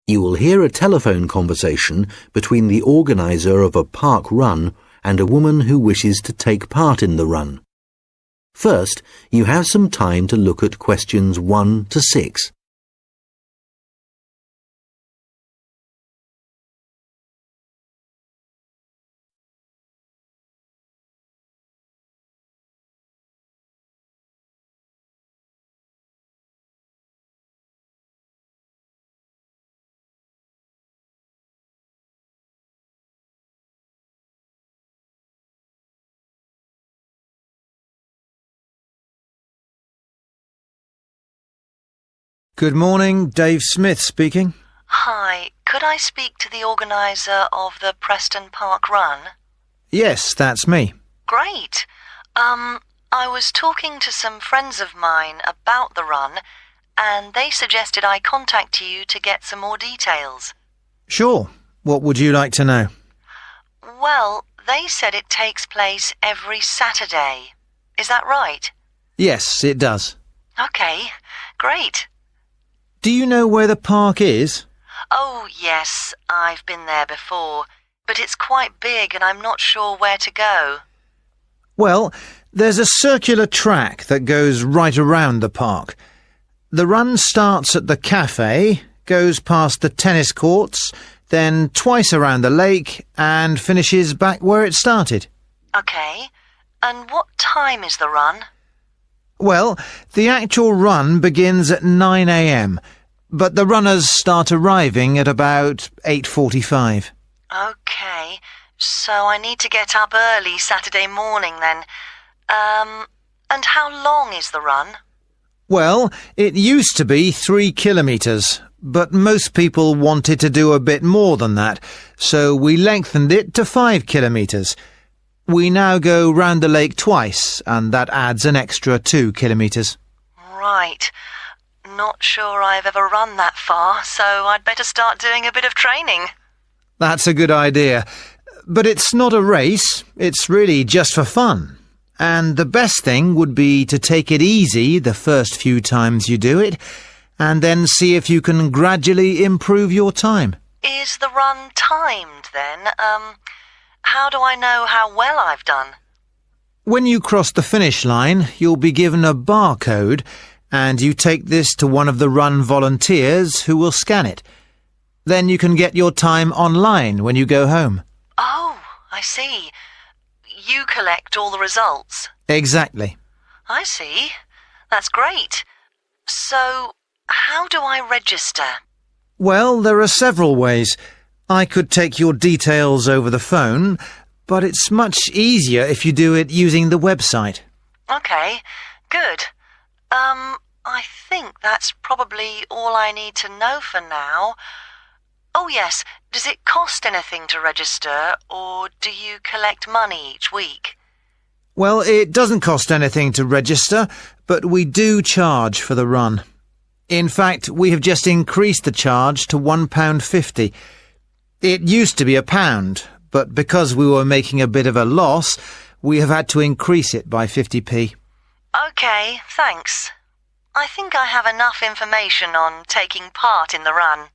You will hear a telephone conversation between the organizer of a park run and a woman who wishes to take part in the run. First, you have some time to look at questions 1 to 6. Good morning, Dave Smith speaking. Hi, could I speak to the organiser of the Preston Park Run? Yes, that's me. Great. I was talking to some friends of mine about the run, and they suggested I contact you to get some more details. Sure. What would you like to know? Well, they said it takes place every Saturday. Is that right? Yes, it does. Okay, great. Do you know where the park is? Oh, yes, I've been there before, but it's quite big and I'm not sure where to go. Well, there's a circular track that goes right around the park. The run starts at the cafe, goes past the tennis courts, then twice around the lake and finishes back where it started. Okay, and what time is the run? Well, the actual run begins at 9 a.m, but the runners start arriving at about 8:45. Okay, so I need to get up early Saturday morning then. And how long is the run? Well, it used to be 3 kilometres, but most people wanted to do a bit more than that, so we lengthened it to 5 kilometres. We now go round the lake twice, and that adds an extra 2 kilometres. Right. Not sure I've ever run that far, so I'd better start doing a bit of training. That's a good idea. But it's not a race, it's really just for fun. And the best thing would be to take it easy the first few times you do it, and then see if you can gradually improve your time. Is the run timed then? How do I know how well I've done? When you cross the finish line, you'll be given a barcode, and you take this to one of the run volunteers who will scan it. Then you can get your time online when you go home. Oh, I see. You collect all the results. Exactly. I see. That's great. So, how do I register? Well, there are several ways. I could take your details over the phone, but it's much easier if you do it using the website. Okay, good. I think that's probably all I need to know for now. Oh yes, does it cost anything to register, or do you collect money each week? Well, it doesn't cost anything to register, but we do charge for the run. In fact, we have just increased the charge to £1.50. It used to be £1, but because we were making a bit of a loss, we have had to increase it by 50p. Okay, thanks. I think I have enough information on taking part in the run.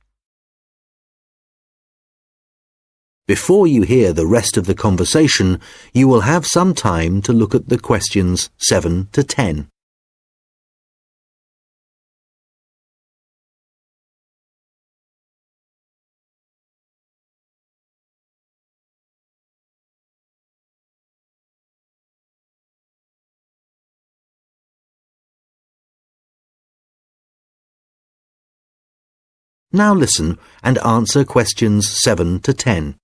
Before you hear the rest of the conversation, you will have some time to look at the questions 7 to 10. Now listen and answer questions 7 to 10.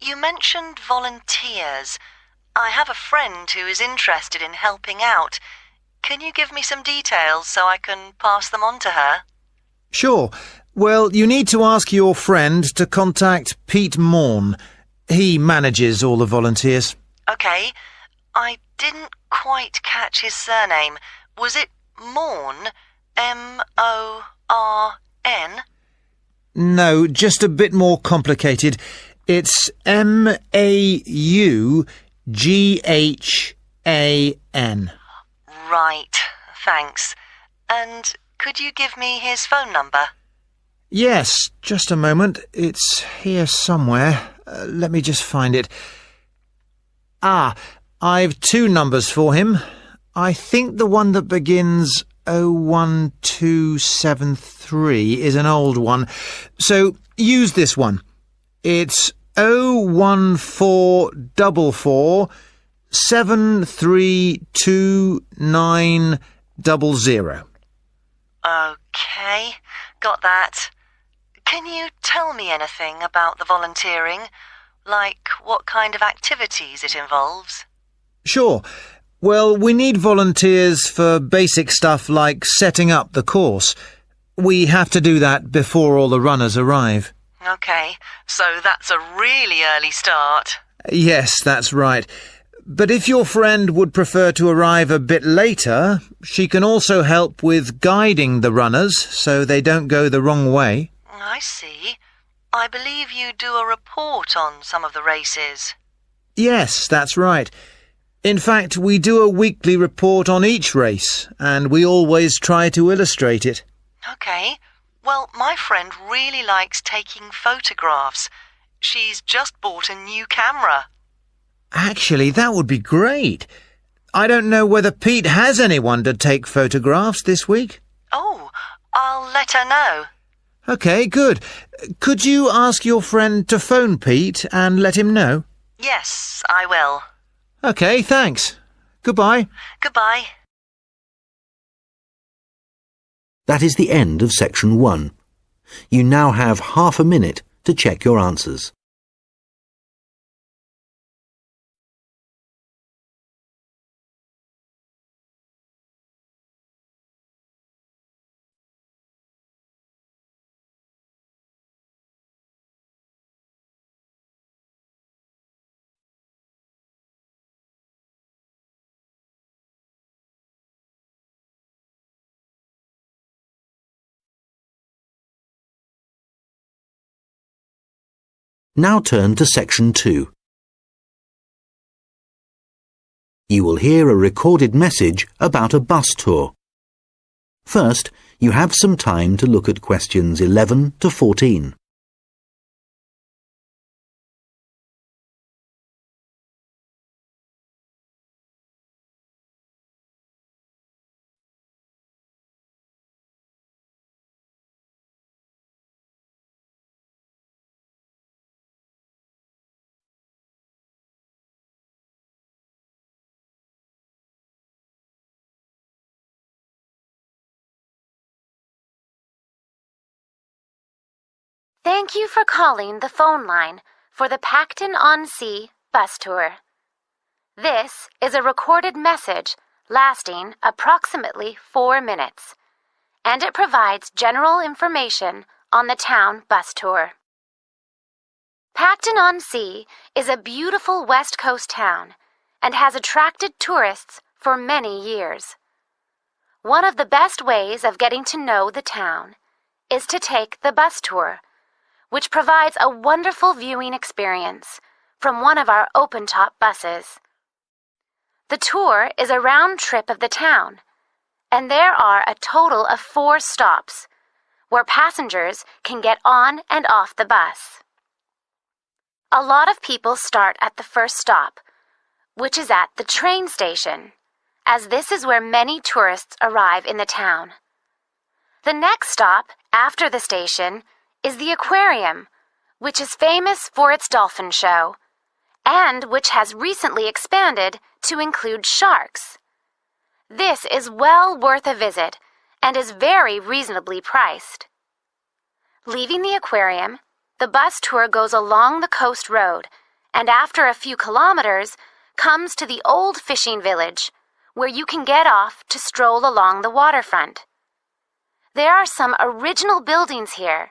You mentioned volunteers. I have a friend who is interested in helping out. Can you give me some details so I can pass them on to her? Sure. Well, you need to ask your friend to contact Pete Morn. He manages all the volunteers. Okay. I didn't quite catch his surname. Was it Morn? M-O-R-N? No, just a bit more complicated. It's M-A-U-G-H-A-N. Right, thanks. And could you give me his phone number? Yes, just a moment. It's here somewhere. Let me just find it. I've two numbers for him. I think the one that begins 01273 is an old one. So use this one. It's 01444 73290. Okay, got that. Can you tell me anything about the volunteering? Like what kind of activities it involves? Sure. Well, we need volunteers for basic stuff like setting up the course. We have to do that before all the runners arrive. Okay, so that's a really early start. Yes, that's right. But if your friend would prefer to arrive a bit later, she can also help with guiding the runners so they don't go the wrong way. I see. I believe you do a report on some of the races. Yes, that's right. In fact, we do a weekly report on each race, and we always try to illustrate it. Okay. Well, my friend really likes taking photographs. She's just bought a new camera. Actually, that would be great. I don't know whether Pete has anyone to take photographs this week. Oh, I'll let her know. OK, good. Could you ask your friend to phone Pete and let him know? Yes, I will. OK, thanks. Goodbye. Goodbye. That is the end of section 1. You now have half a minute to check your answers. Now turn to section 2. You will hear a recorded message about a bus tour. First, you have some time to look at questions 11 to 14. Thank you for calling the phone line for the Pacton-on-Sea bus tour. This is a recorded message lasting approximately 4 minutes, and it provides general information on the town bus tour. Pacton-on-Sea is a beautiful West Coast town and has attracted tourists for many years. One of the best ways of getting to know the town is to take the bus tour, which provides a wonderful viewing experience from one of our open-top buses. The tour is a round trip of the town, and there are a total of 4 stops where passengers can get on and off the bus. A lot of people start at the first stop, which is at the train station, as this is where many tourists arrive in the town. The next stop after the station is the aquarium, which is famous for its dolphin show, and which has recently expanded to include sharks. This is well worth a visit and is very reasonably priced. Leaving the aquarium, the bus tour goes along the coast road and after a few kilometers comes to the old fishing village, where you can get off to stroll along the waterfront. There are some original buildings here,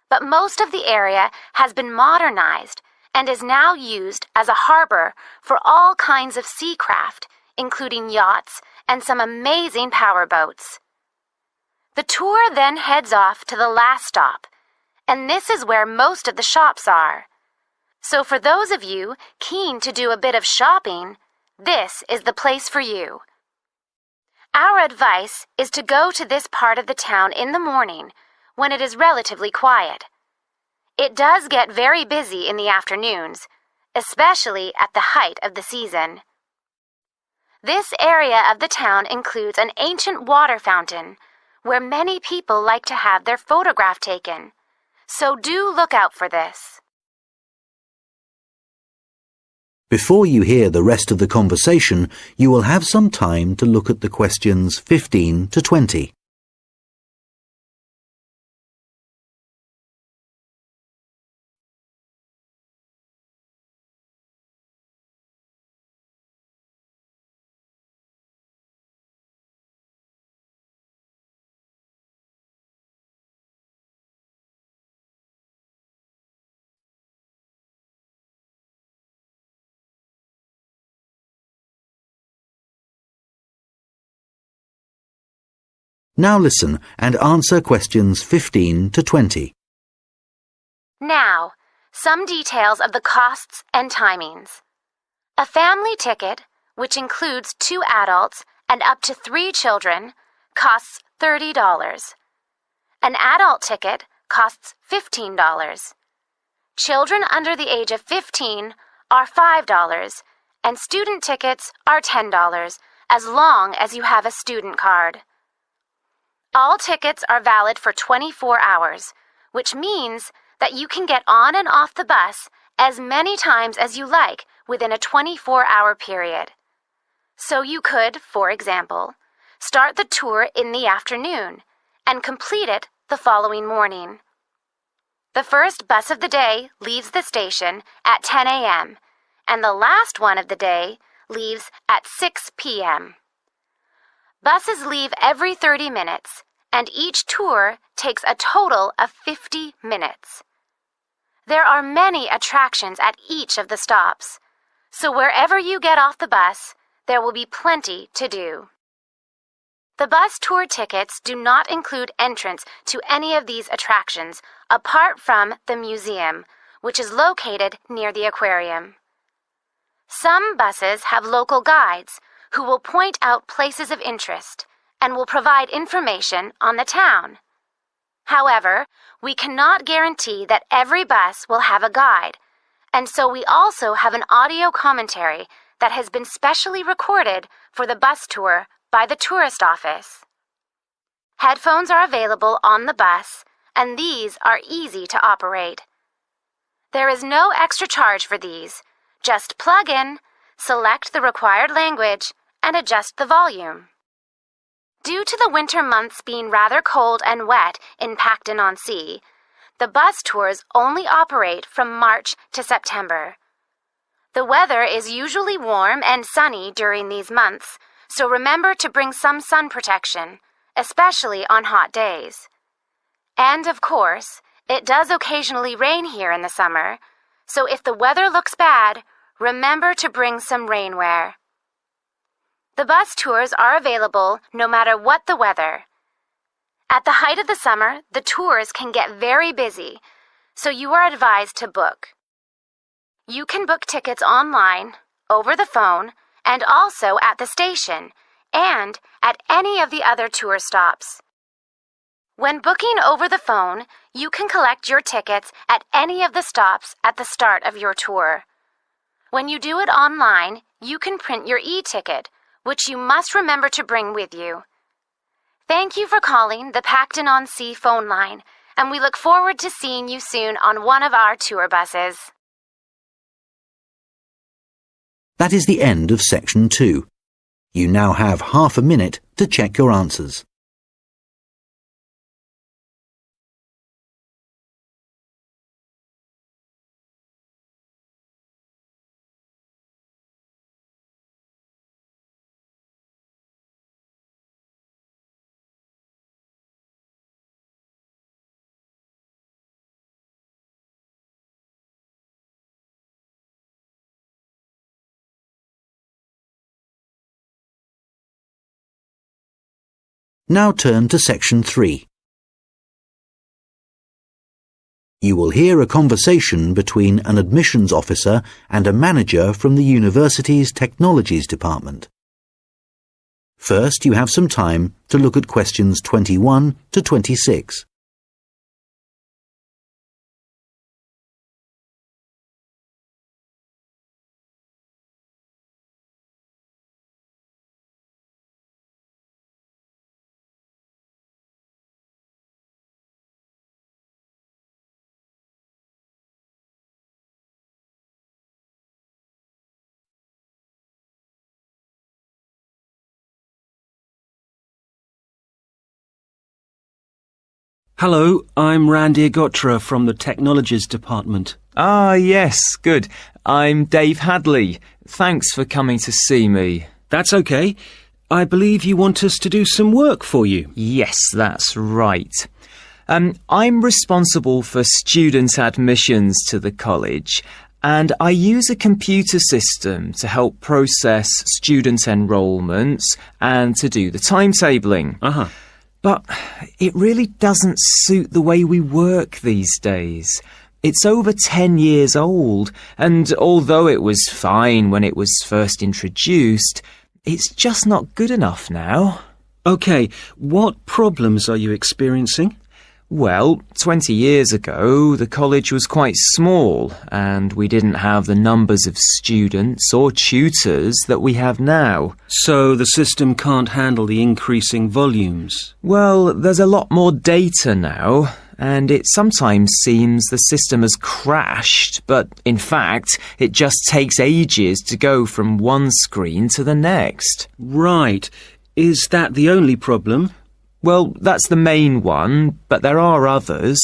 but most of the area has been modernized and is now used as a harbor for all kinds of sea craft, including yachts and some amazing powerboats. The tour then heads off to the last stop, and this is where most of the shops are. So for those of you keen to do a bit of shopping, this is the place for you. Our advice is to go to this part of the town in the morning, when it is relatively quiet. It does get very busy in the afternoons, especially at the height of the season. This area of the town includes an ancient water fountain where many people like to have their photograph taken, so do look out for this. Before you hear the rest of the conversation, you will have some time to look at the questions 15 to 20. Now listen and answer questions 15 to 20. Now, some details of the costs and timings. A family ticket, which includes 2 adults and up to 3 children, costs $30. An adult ticket costs $15. Children under the age of 15 are $5, and student tickets are $10, as long as you have a student card. All tickets are valid for 24 hours, which means that you can get on and off the bus as many times as you like within a 24-hour period. So you could, for example, start the tour in the afternoon and complete it the following morning. The first bus of the day leaves the station at 10 a.m., and the last one of the day leaves at 6 p.m. Buses leave every 30 minutes, and each tour takes a total of 50 minutes. There are many attractions at each of the stops, so wherever you get off the bus, there will be plenty to do. The bus tour tickets do not include entrance to any of these attractions apart from the museum, which is located near the aquarium. Some buses have local guides who will point out places of interest and will provide information on the town. However, we cannot guarantee that every bus will have a guide, and so we also have an audio commentary that has been specially recorded for the bus tour by the tourist office. Headphones are available on the bus, and these are easy to operate. There is no extra charge for these. Just plug in, select the required language, and adjust the volume. Due to the winter months being rather cold and wet in Pacton-on-Sea, the bus tours only operate from March to September. The weather is usually warm and sunny during these months, so remember to bring some sun protection, especially on hot days. And of course, it does occasionally rain here in the summer, so if the weather looks bad, remember to bring some rainwear. The bus tours are available no matter what the weather. At the height of the summer, the tours can get very busy, so you are advised to book. You can book tickets online, over the phone, and also at the station, and at any of the other tour stops. When booking over the phone, you can collect your tickets at any of the stops at the start of your tour. When you do it online, you can print your e-ticket, which you must remember to bring with you. Thank you for calling the Pacton-on-Sea phone line, and we look forward to seeing you soon on one of our tour buses. That is the end of section 2. You now have half a minute to check your answers. Now turn to section 3. You will hear a conversation between an admissions officer and a manager from the university's technologies department. First, you have some time to look at questions 21 to 26. Hello, I'm Randy Agotra from the Technologies Department. Ah, yes, good. I'm Dave Hadley. Thanks for coming to see me. That's okay. I believe you want us to do some work for you. Yes, that's right. I'm responsible for student admissions to the college, and I use a computer system to help process student enrolments and to do the timetabling. But it really doesn't suit the way we work these days. It's over 10 years old, and although it was fine when it was first introduced, it's just not good enough now. Okay, what problems are you experiencing? Well, 20 years ago, the college was quite small, and we didn't have the numbers of students or tutors that we have now. So the system can't handle the increasing volumes? Well, there's a lot more data now, and it sometimes seems the system has crashed, but in fact, it just takes ages to go from one screen to the next. Right. Is that the only problem? Well, that's the main one, but there are others.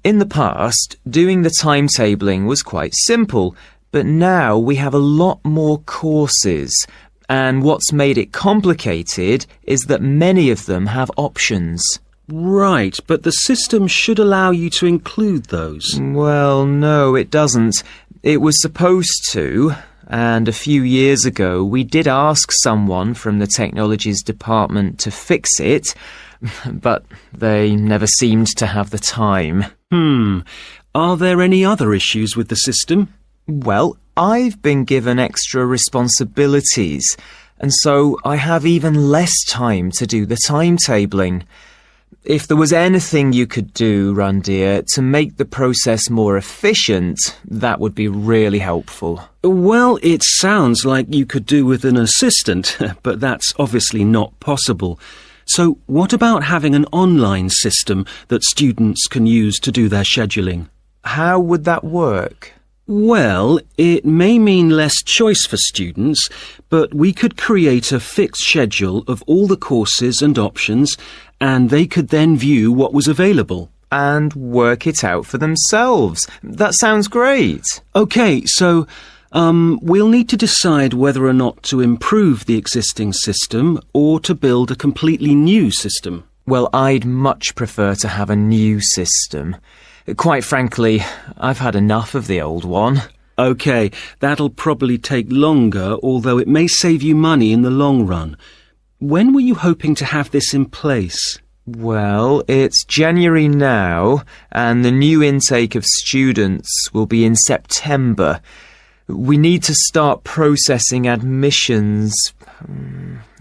In the past, doing the timetabling was quite simple, but now we have a lot more courses, and what's made it complicated is that many of them have options. Right, but the system should allow you to include those. Well, no, it doesn't. It was supposed to, and a few years ago we did ask someone from the Technologies Department to fix it, but they never seemed to have the time. Are there any other issues with the system? Well, I've been given extra responsibilities, and so I have even less time to do the timetabling. If there was anything you could do, Randir, to make the process more efficient, that would be really helpful. Well, it sounds like you could do with an assistant, but that's obviously not possible. So what about having an online system that students can use to do their scheduling? How would that work? Well, it may mean less choice for students, but we could create a fixed schedule of all the courses and options, and they could then view what was available. And work it out for themselves. That sounds great. Okay, so we'll need to decide whether or not to improve the existing system or to build a completely new system. Well, I'd much prefer to have a new system. Quite frankly, I've had enough of the old one. Okay, that'll probably take longer, although it may save you money in the long run. When were you hoping to have this in place? Well, it's January now, and the new intake of students will be in September. We need to start processing admissions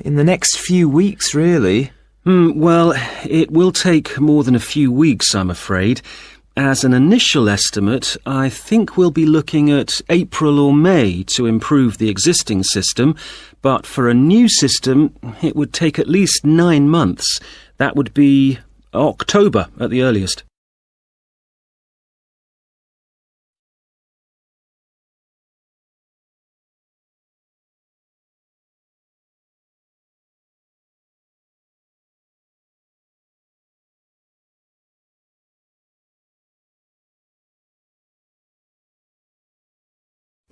in the next few weeks, really. Well, it will take more than a few weeks, I'm afraid. As an initial estimate, I think we'll be looking at April or May to improve the existing system, but for a new system, it would take at least 9 months. That would be October at the earliest.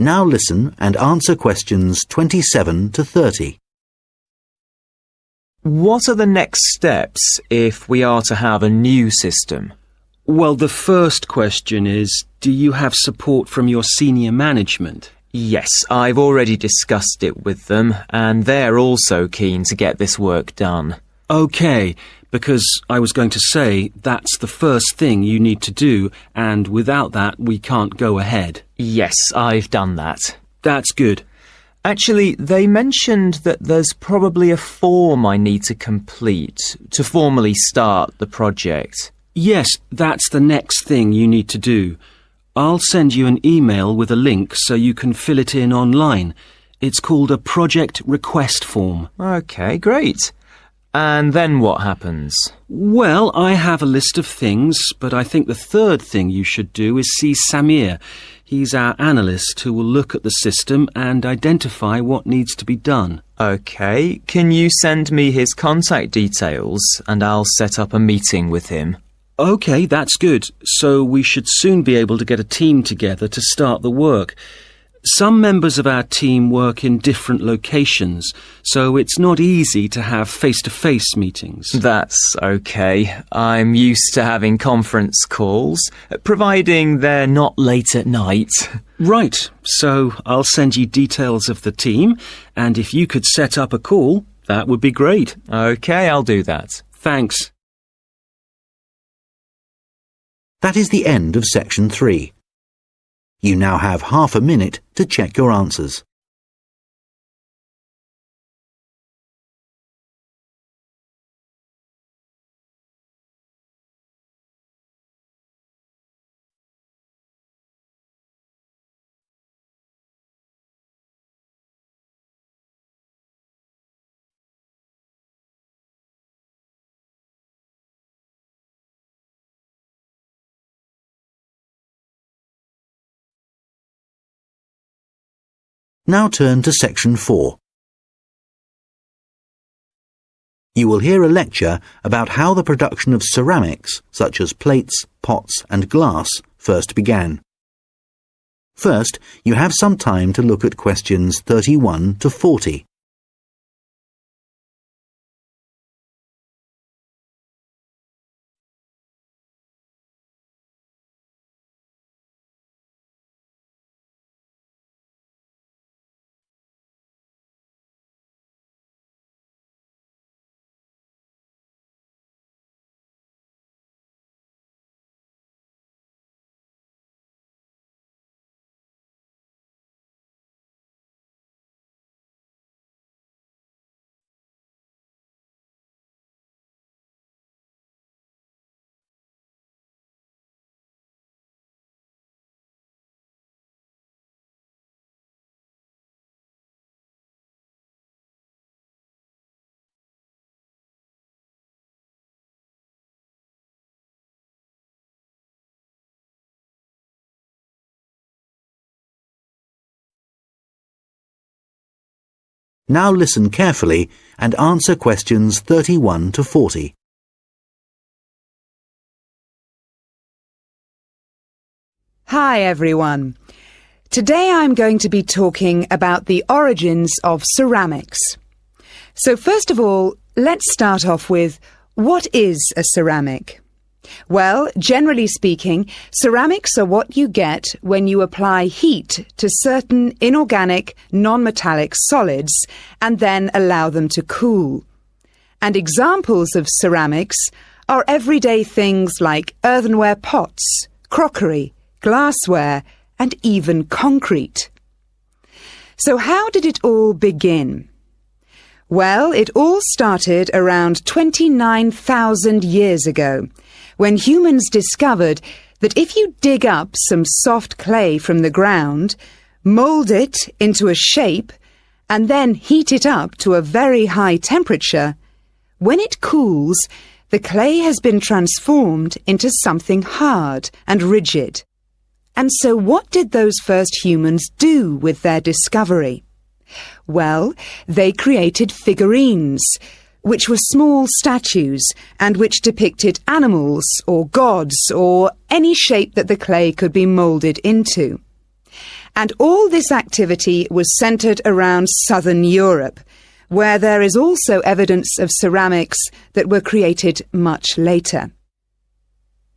Now listen and answer questions 27 to 30. What are the next steps if we are to have a new system? Well, the first question is, do you have support from your senior management? Yes, I've already discussed it with them, and they're also keen to get this work done. Okay, because I was going to say that's the first thing you need to do, and without that we can't go ahead. Yes, I've done that. That's good. Actually, they mentioned that there's probably a form I need to complete to formally start the project. Yes, that's the next thing you need to do. I'll send you an email with a link so you can fill it in online. It's called a project request form. Okay, great. And then what happens? Well, I have a list of things, but I think the third thing you should do is see Samir. He's our analyst who will look at the system and identify what needs to be done. Okay, can you send me his contact details and I'll set up a meeting with him? OK, that's good. So we should soon be able to get a team together to start the work. Some members of our team work in different locations, so it's not easy to have face-to-face meetings. That's okay. I'm used to having conference calls, providing they're not late at night. Right, so I'll send you details of the team, and if you could set up a call, that would be great. Okay, I'll do that. Thanks. That is the end of section 3. You now have half a minute to check your answers. Now turn to section 4. You will hear a lecture about how the production of ceramics, such as plates, pots and glass, first began. First, you have some time to look at questions 31 to 40. Now listen carefully and answer questions 31 to 40. Hi everyone. Today I'm going to be talking about the origins of ceramics. So first of all, let's start off with, what is a ceramic? Well, generally speaking, ceramics are what you get when you apply heat to certain inorganic, non-metallic solids and then allow them to cool. And examples of ceramics are everyday things like earthenware pots, crockery, glassware, and even concrete. So how did it all begin? Well, it all started around 29,000 years ago, when humans discovered that if you dig up some soft clay from the ground, mould it into a shape, and then heat it up to a very high temperature, when it cools, the clay has been transformed into something hard and rigid. And so what did those first humans do with their discovery? Well, they created figurines, which were small statues and which depicted animals or gods or any shape that the clay could be moulded into. And all this activity was centred around southern Europe, where there is also evidence of ceramics that were created much later.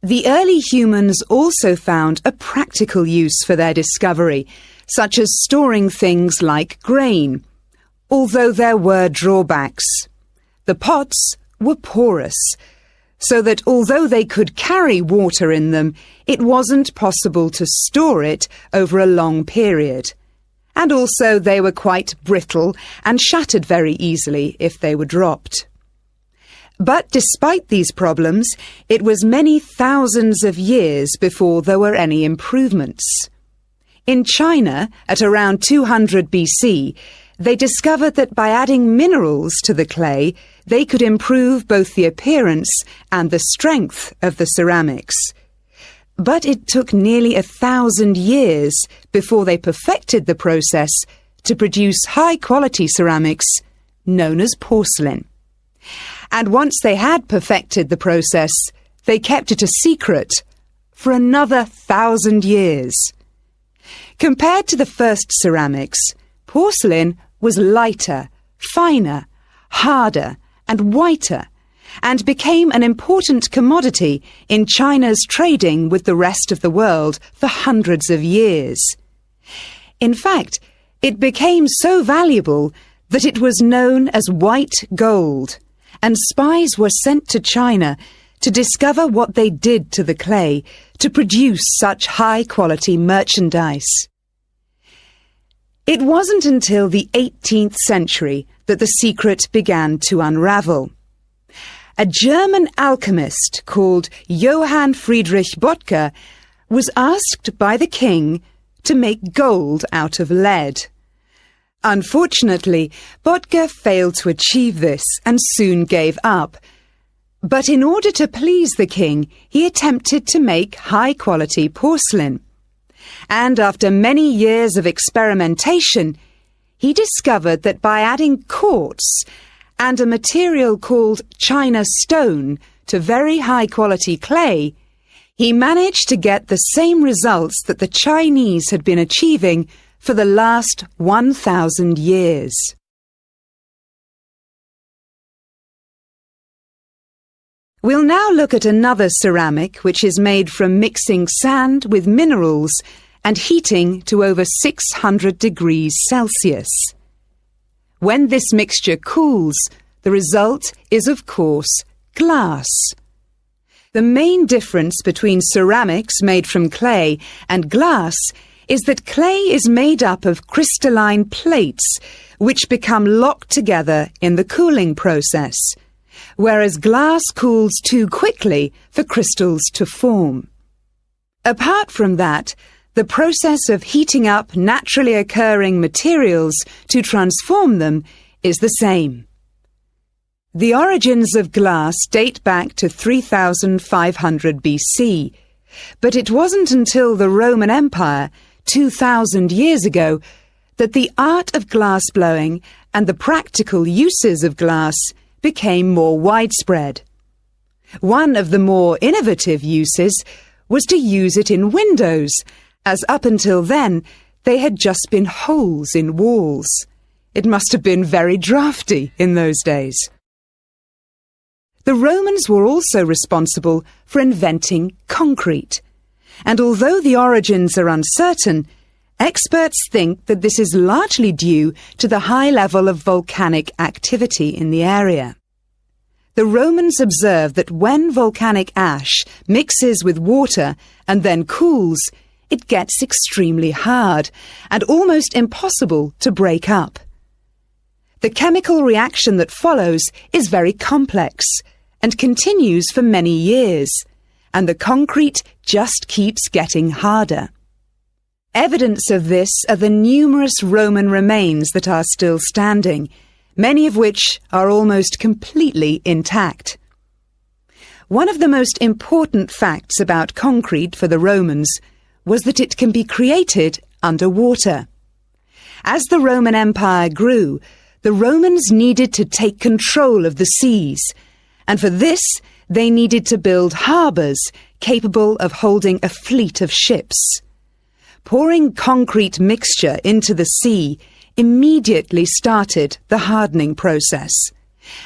The early humans also found a practical use for their discovery, such as storing things like grain, although there were drawbacks. The pots were porous, so that although they could carry water in them, it wasn't possible to store it over a long period. And also they were quite brittle and shattered very easily if they were dropped. But despite these problems, it was many thousands of years before there were any improvements. In China, at around 200 BC, they discovered that by adding minerals to the clay, they could improve both the appearance and the strength of the ceramics. But it took nearly 1,000 years before they perfected the process to produce high-quality ceramics known as porcelain. And once they had perfected the process, they kept it a secret for another 1,000 years. Compared to the first ceramics, porcelain was lighter, finer, harder, and whiter, and became an important commodity in China's trading with the rest of the world for hundreds of years. In fact, it became so valuable that it was known as white gold, and spies were sent to China to discover what they did to the clay to produce such high-quality merchandise. It wasn't until the 18th century that the secret began to unravel. A German alchemist called Johann Friedrich Böttger was asked by the king to make gold out of lead. Unfortunately, Böttger failed to achieve this and soon gave up. But in order to please the king, he attempted to make high-quality porcelain. And after many years of experimentation, he discovered that by adding quartz and a material called China stone to very high-quality clay, he managed to get the same results that the Chinese had been achieving for the last 1,000 years. We'll now look at another ceramic which is made from mixing sand with minerals and heating to over 600 degrees Celsius. When this mixture cools, the result is, of course, glass. The main difference between ceramics made from clay and glass is that clay is made up of crystalline plates which become locked together in the cooling process, whereas glass cools too quickly for crystals to form. Apart from that, the process of heating up naturally occurring materials to transform them is the same. The origins of glass date back to 3500 BC, but it wasn't until the Roman Empire, 2,000 years ago, that the art of glass blowing and the practical uses of glass became more widespread. One of the more innovative uses was to use it in windows, as up until then they had just been holes in walls. It must have been very drafty in those days. The Romans were also responsible for inventing concrete, and although the origins are uncertain, experts think that this is largely due to the high level of volcanic activity in the area. The Romans observed that when volcanic ash mixes with water and then cools, it gets extremely hard and almost impossible to break up. The chemical reaction that follows is very complex and continues for many years, and the concrete just keeps getting harder. Evidence of this are the numerous Roman remains that are still standing, many of which are almost completely intact. One of the most important facts about concrete for the Romans was that it can be created underwater. As the Roman Empire grew, the Romans needed to take control of the seas, and for this they needed to build harbours capable of holding a fleet of ships. Pouring concrete mixture into the sea immediately started the hardening process,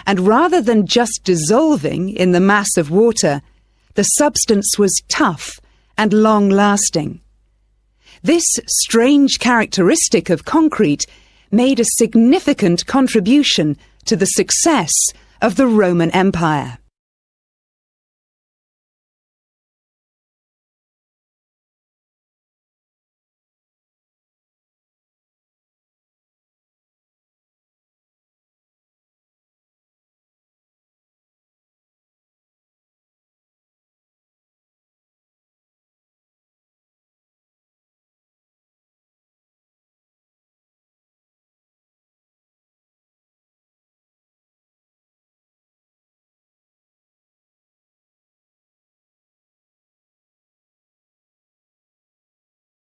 and rather than just dissolving in the mass of water, the substance was tough and long-lasting. This strange characteristic of concrete made a significant contribution to the success of the Roman Empire.